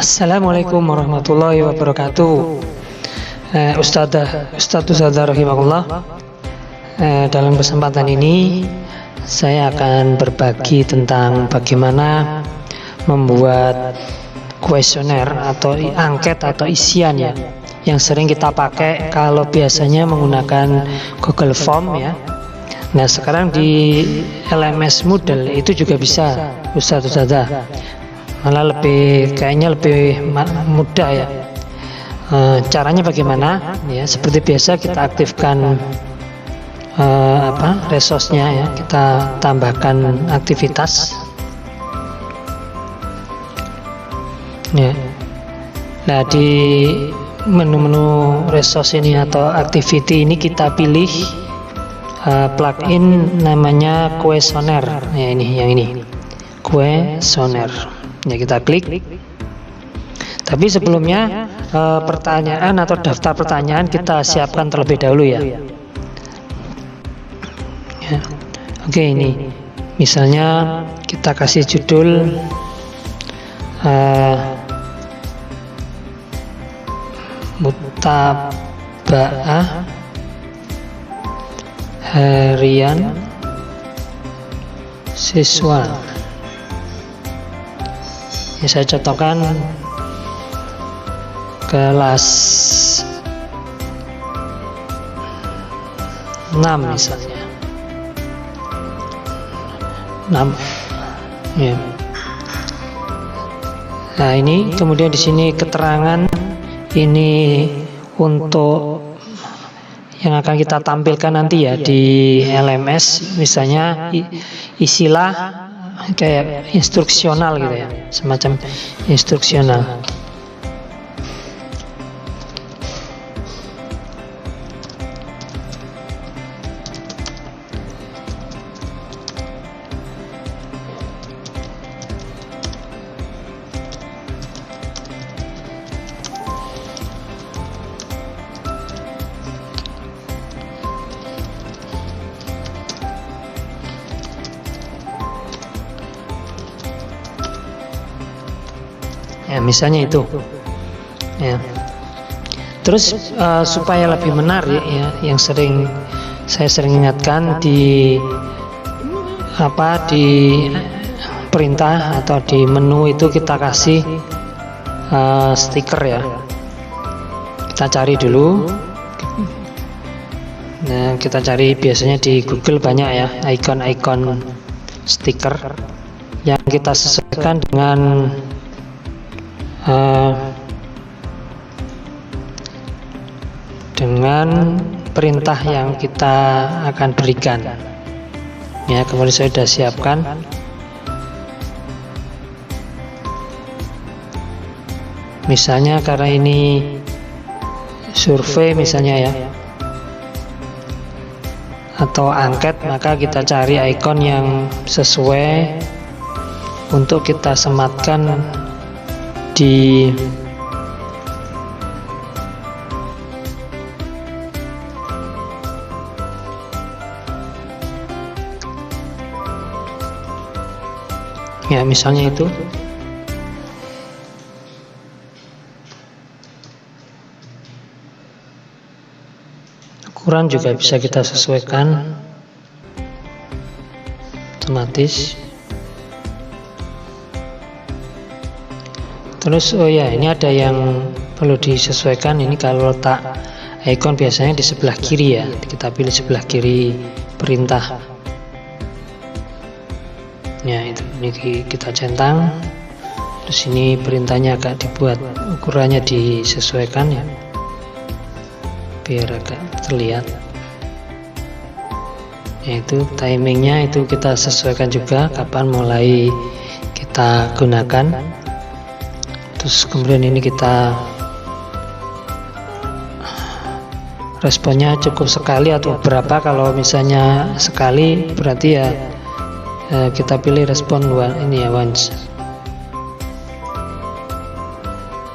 Assalamualaikum warahmatullahi wabarakatuh. Ustadzah rahimahullah. Dalam kesempatan ini saya akan berbagi tentang bagaimana membuat kuesioner atau angket atau isian ya, yang sering kita pakai kalau biasanya menggunakan Google Form ya. Nah sekarang di LMS Moodle itu juga bisa Ustadzah, malah kayaknya lebih mudah ya. Caranya bagaimana ya? Seperti biasa kita aktifkan resource-nya ya, kita tambahkan aktivitas ya. Nah di menu-menu resource ini atau activity ini kita pilih plugin namanya Kuesioner ya, yang ini Kuesioner ya, kita klik. Tapi sebelumnya pertanyaan atau daftar pertanyaan kita siapkan terlebih dahulu ya. Oke, ini misalnya kita kasih judul Mutaba'ah harian siswa ya, saya contohkan kelas 6 misalnya 6 ya. Nah ini kemudian di sini keterangan ini untuk yang akan kita tampilkan nanti ya di LMS, misalnya isilah kayak instruksional gitu ya, semacam instruksional. Ya, misalnya itu ya. Terus supaya lebih menarik ya, yang saya sering ingatkan di perintah atau di menu itu kita kasih stiker ya. Kita cari dulu. Nah, kita cari biasanya di Google banyak ya ikon-ikon stiker yang kita sesuaikan dengan perintah yang kita akan berikan ya. Kemudian saya sudah siapkan misalnya karena ini survei misalnya ya, atau angket, maka kita cari ikon yang sesuai untuk kita sematkan di ya, misalnya itu ukuran juga bisa kita sesuaikan otomatis. Terus ini ada yang perlu disesuaikan. Ini kalau letak ikon biasanya di sebelah kiri ya, kita pilih sebelah kiri perintah ya. Ini kita centang. Terus ini perintahnya agak dibuat ukurannya disesuaikan ya, biar agak terlihat. Yaitu timingnya itu kita sesuaikan juga kapan mulai kita gunakan. Terus kemudian ini kita responnya cukup sekali atau berapa. Kalau misalnya sekali berarti ya kita pilih respon ini ya, once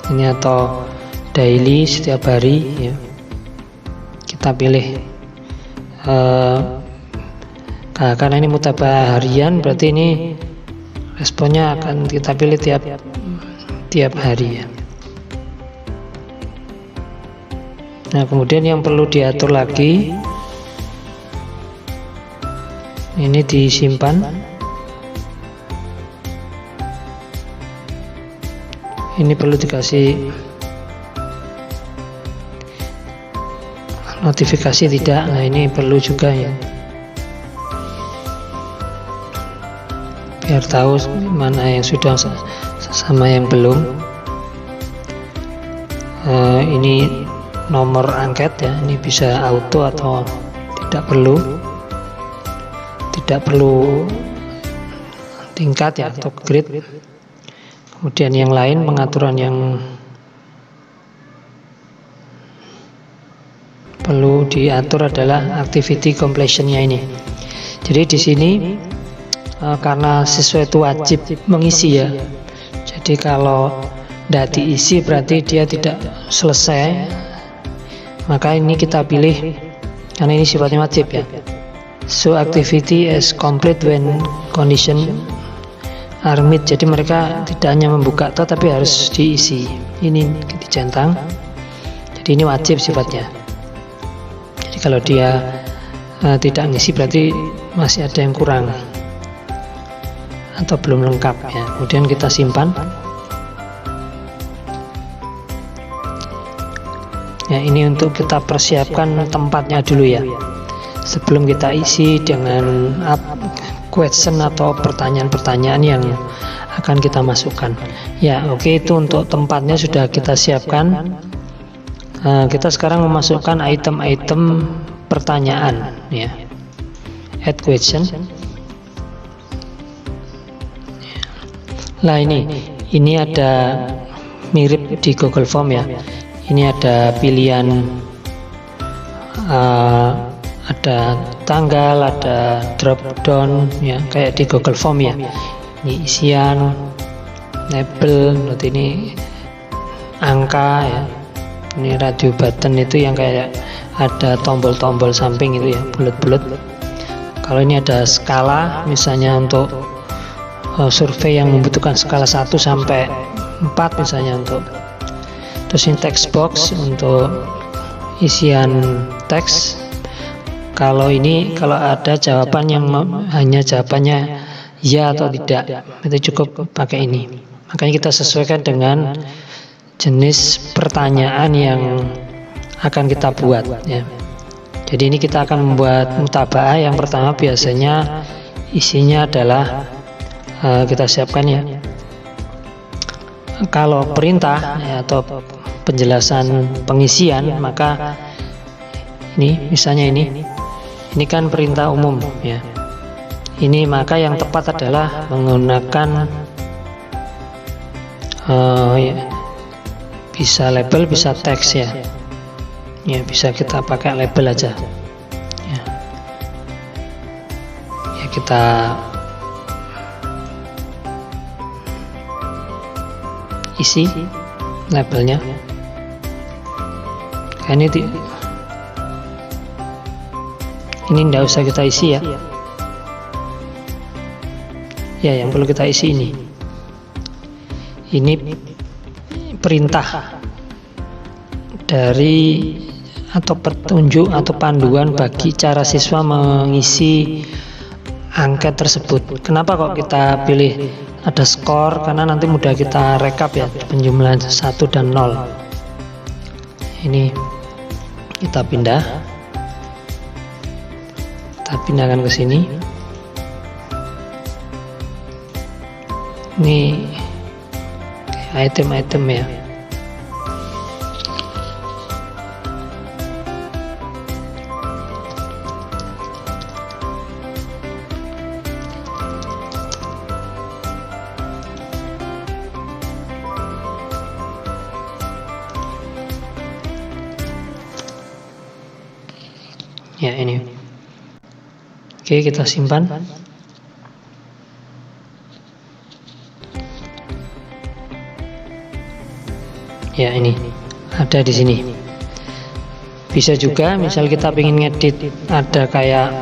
ini, atau daily setiap hari ya, kita pilih karena ini mutaba'ah harian berarti ini responnya akan kita pilih tiap tiap hari ya. Nah, kemudian yang perlu diatur lagi, ini disimpan, ini perlu dikasih notifikasi tidak. Nah, ini perlu juga ya, biar tahu mana yang sudah sama yang belum. Ini nomor angket ya, ini bisa auto atau tidak perlu tingkat ya atau grid. Kemudian yang lain, pengaturan yang perlu diatur adalah activity completion-nya ini. Jadi di sini karena siswa itu wajib mengisi ya, jadi kalau tidak diisi berarti dia tidak selesai. Maka ini kita pilih, karena ini sifatnya wajib ya, so activity is complete when condition are met. Jadi mereka tidak hanya membuka tapi harus diisi. Ini dicentang, jadi ini wajib sifatnya. Jadi kalau dia tidak ngisi berarti masih ada yang kurang atau belum lengkap ya. Kemudian kita simpan ya. Ini untuk kita persiapkan tempatnya dulu ya, sebelum kita isi dengan question atau pertanyaan-pertanyaan yang akan kita masukkan ya. Oke, itu untuk tempatnya sudah kita siapkan. Kita sekarang memasukkan item-item pertanyaan ya. Add question. Nah, ini ada mirip di Google Form ya. Ini ada pilihan, ada tanggal, ada drop down ya, kayak di Google Form ya. Ini isian, label, nanti ini angka ya. Ini radio button itu yang kayak ada tombol-tombol samping itu ya, bulat-bulat. Kalau ini ada skala, misalnya untuk survei yang membutuhkan skala 1 sampai 4 misalnya untuk. Terus ini text box untuk isian teks. Kalau ada jawaban yang hanya jawabannya ya atau tidak, itu cukup pakai ini. Makanya kita sesuaikan dengan jenis pertanyaan yang akan kita buat ya. Jadi ini kita akan membuat mutabaah. Yang pertama biasanya isinya adalah kita siapkan ya. Kalau perintah ya, atau penjelasan pengisian, maka ini misalnya ini kan perintah umum ya. Ini maka yang tepat adalah menggunakan ya, bisa label, bisa teks ya. Ya, bisa kita pakai label aja ya. Ya, kita isi labelnya. Ini tidak usah kita isi ya. Ya, yang perlu kita isi ini perintah dari atau petunjuk atau panduan bagi cara siswa mengisi angket tersebut. Kenapa kok kita pilih ada skor? Karena nanti mudah kita rekap ya, penjumlahan 1 dan 0. Ini kita pindahkan ke sini. Ini item-item ya. Ya, ini. Oke, kita simpan. Ya, ini ada di sini. Bisa juga misal kita ingin ngedit, ada kayak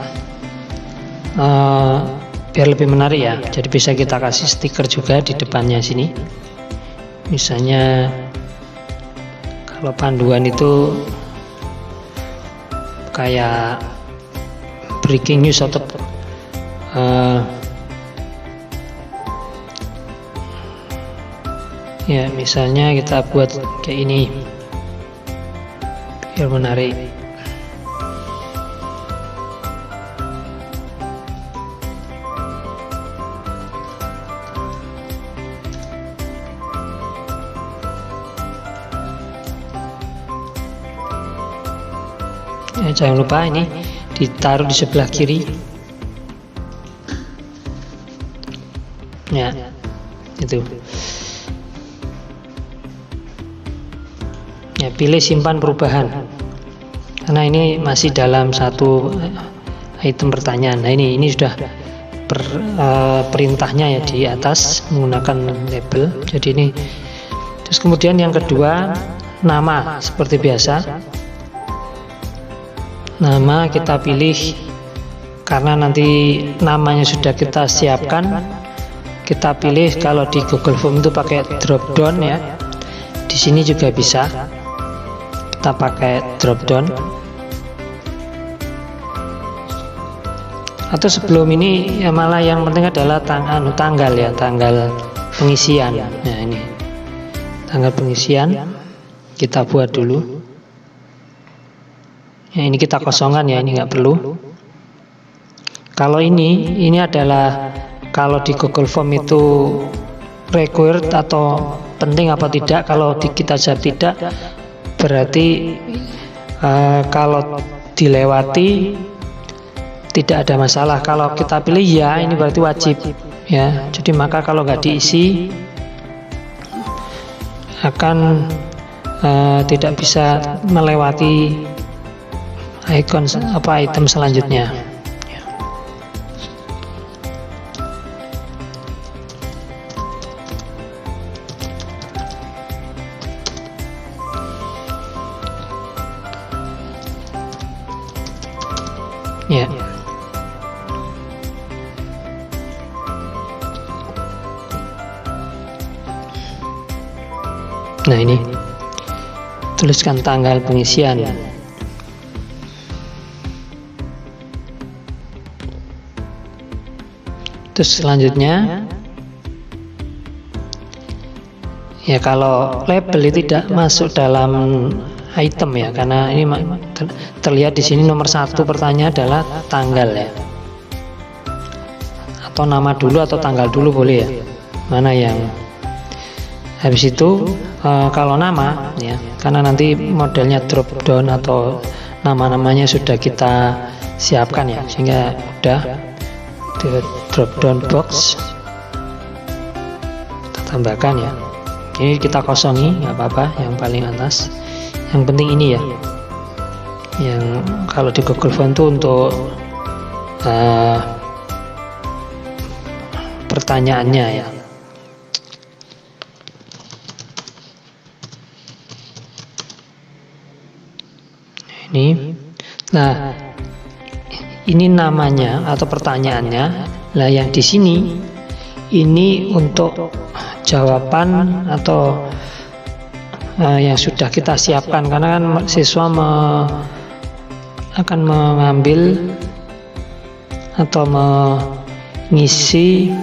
biar lebih menarik ya, jadi bisa kita kasih stiker juga di depannya sini. Misalnya kalau panduan itu kayak breaking news atau ya misalnya kita buat kayak ini biar menarik. Ya, jangan lupa ini ditaruh di sebelah kiri. Ya, itu. Ya, pilih simpan perubahan. Karena ini masih dalam satu item pertanyaan. Nah, ini sudah perintahnya ya di atas menggunakan label. Jadi ini. Terus kemudian yang kedua, nama seperti biasa. Nama kita pilih karena nanti namanya sudah kita siapkan. Kita pilih kalau di Google Form itu pakai drop down ya. Di sini juga bisa. Kita pakai drop down. Atau sebelum ini ya malah yang penting adalah tanggal ya, tanggal pengisian. Nah, ini. Tanggal pengisian kita buat dulu. Ya, ini kita kosongan ya, ini nggak perlu. Kalau ini adalah kalau di Google Form itu required atau penting apa tidak. Kalau kita jawab tidak, berarti kalau dilewati tidak ada masalah. Kalau kita pilih ya, ini berarti wajib ya. Jadi maka kalau nggak diisi akan tidak bisa melewati ikon item selanjutnya. Ya. Nah, ini tuliskan tanggal pengisian. Terus selanjutnya ya, kalau label tidak masuk dalam item ya, karena ini terlihat di sini nomor 1 pertanyaan adalah tanggal ya, atau nama dulu atau tanggal dulu boleh ya, mana yang habis itu kalau nama ya, karena nanti modelnya drop down atau nama-namanya sudah kita siapkan ya, sehingga udah drop down box kita tambahkan ya. Ini kita kosongi nggak apa-apa, yang paling atas. Yang penting ini ya, yang kalau di Google Form itu untuk pertanyaannya ya. Nah, ini namanya atau pertanyaannya. Nah, yang di sini ini untuk jawaban atau yang sudah kita siapkan, karena kan siswa akan mengambil atau mengisi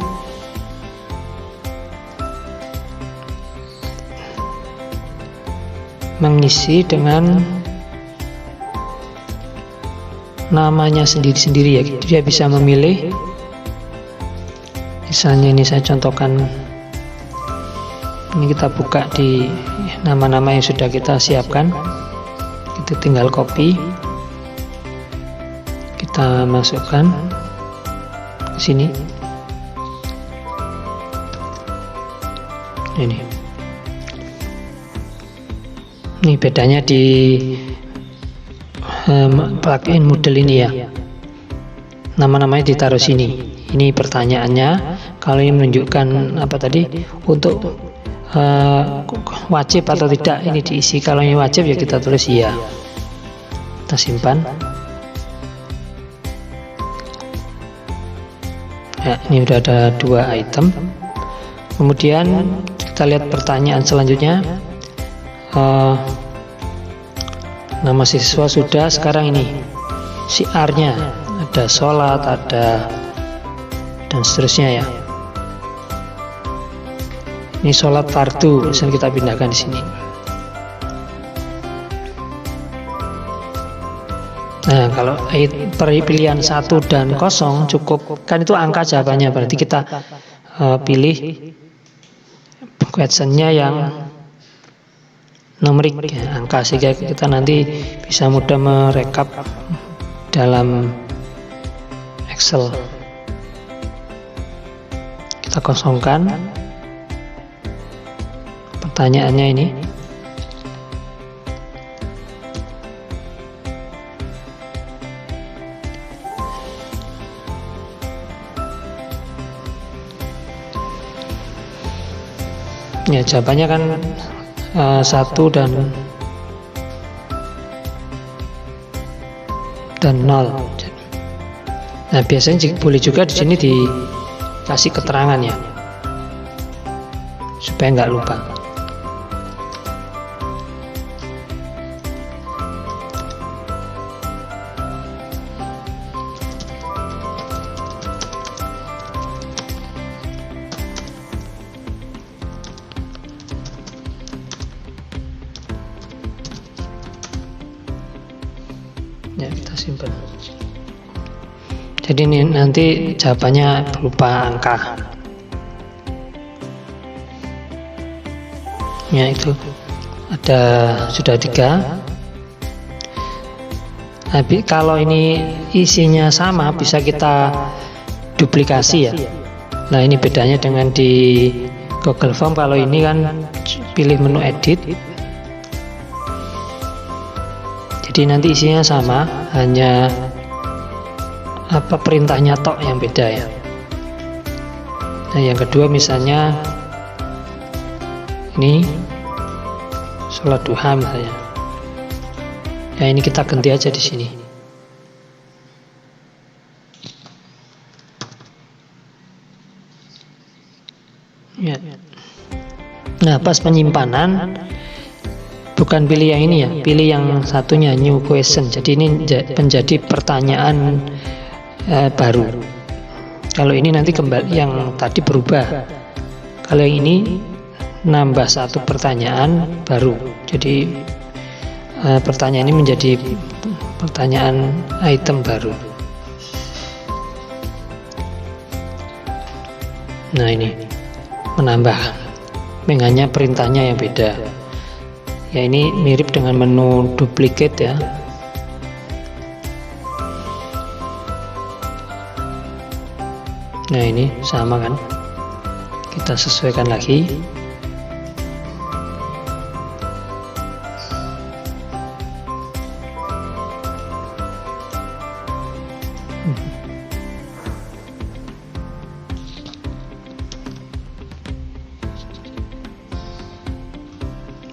dengan namanya sendiri-sendiri ya. Dia bisa memilih, misalnya ini saya contohkan, ini kita buka di nama-nama yang sudah kita siapkan, itu tinggal copy, kita masukkan ke sini. Ini bedanya di plugin Moodle ini ya, nama-namanya ditaruh sini. Ini pertanyaannya. Kalau ini menunjukkan apa tadi, untuk wajib atau tidak ini diisi. Kalau ini wajib ya kita tulis iya, kita simpan. Ya, ini udah ada 2 item. Kemudian kita lihat pertanyaan selanjutnya. Nama siswa sudah, sekarang ini syiarnya ada sholat, ada dan seterusnya ya. Ini sholat fardu, misalnya kita pindahkan di sini. Nah, kalau pilihan 1 dan 0 cukup, kan itu angka jawabannya, berarti kita pilih questionnya yang numerik ya, angka, sehingga kita nanti bisa mudah merekap dalam Excel. Kita kosongkan pertanyaannya ini. Ya, jawabannya kan 1 dan 0. Nah, biasanya boleh juga di sini dikasih keterangan ya, supaya nggak lupa. Ya, kita simpan. Jadi ini nanti jawabannya berupa angka. Ya, itu ada sudah 3. Tapi kalau ini isinya sama, bisa kita duplikasi ya. Nah, ini bedanya dengan di Google Form. Kalau ini kan pilih menu edit, jadi nanti isinya sama, hanya perintahnya tok yang beda ya. Nah, yang kedua misalnya ini sholat duha misalnya. Ya, ini kita ganti aja di sini. Ya. Nah, pas penyimpanan bukan pilih yang ini ya, pilih yang satunya new question. Jadi ini menjadi pertanyaan baru. Kalau ini nanti kembali yang tadi berubah. Kalau yang ini nambah 1 pertanyaan baru. Jadi pertanyaan ini menjadi pertanyaan item baru. Nah, ini menambah, hanya perintahnya yang beda. Ya, ini mirip dengan menu duplicate ya. Nah, ini sama kan, kita sesuaikan lagi.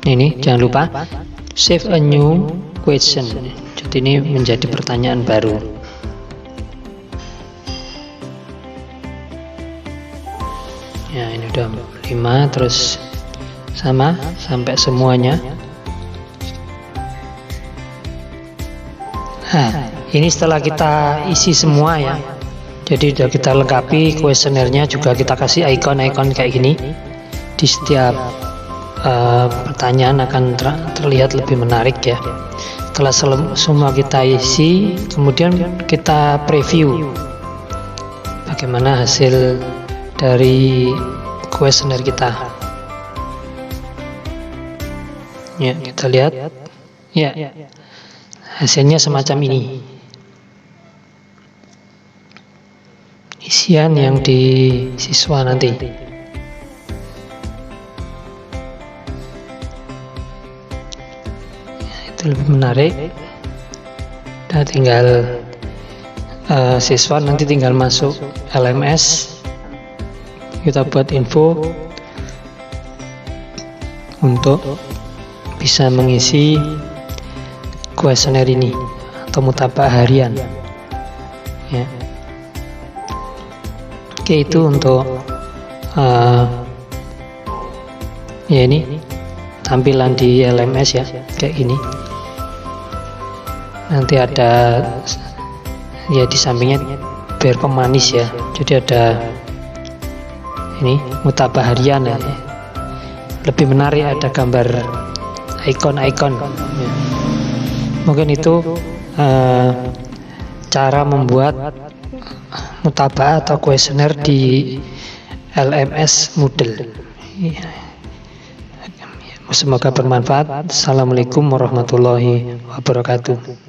Ini jangan lupa save a new question. Jadi ini menjadi pertanyaan baru. Ya, ini udah 5, terus sama sampai semuanya. Nah, ini setelah kita isi semua ya. Jadi udah kita lengkapi kuesionernya, juga kita kasih icon-icon kayak gini. Di setiap pertanyaan akan terlihat lebih menarik ya. Setelah semua kita isi, kemudian kita preview bagaimana hasil dari kuesioner kita. Ya, kita lihat ya, hasilnya semacam ini. Isian yang di siswa nanti. Lebih menarik. Nah, tinggal siswa nanti tinggal masuk LMS, kita buat info untuk bisa mengisi kuesioner ini atau mutabak harian ya. Oke, itu untuk Ya, ini tampilan di LMS ya, kayak gini. Nanti ada ya di sampingnya biar pemanis ya, jadi ada ini mutabah harian ya. Lebih menarik, ada gambar ikon-ikon ya. Mungkin itu cara membuat mutabah atau kuesioner di LMS Moodle. Semoga bermanfaat. Assalamualaikum warahmatullahi wabarakatuh.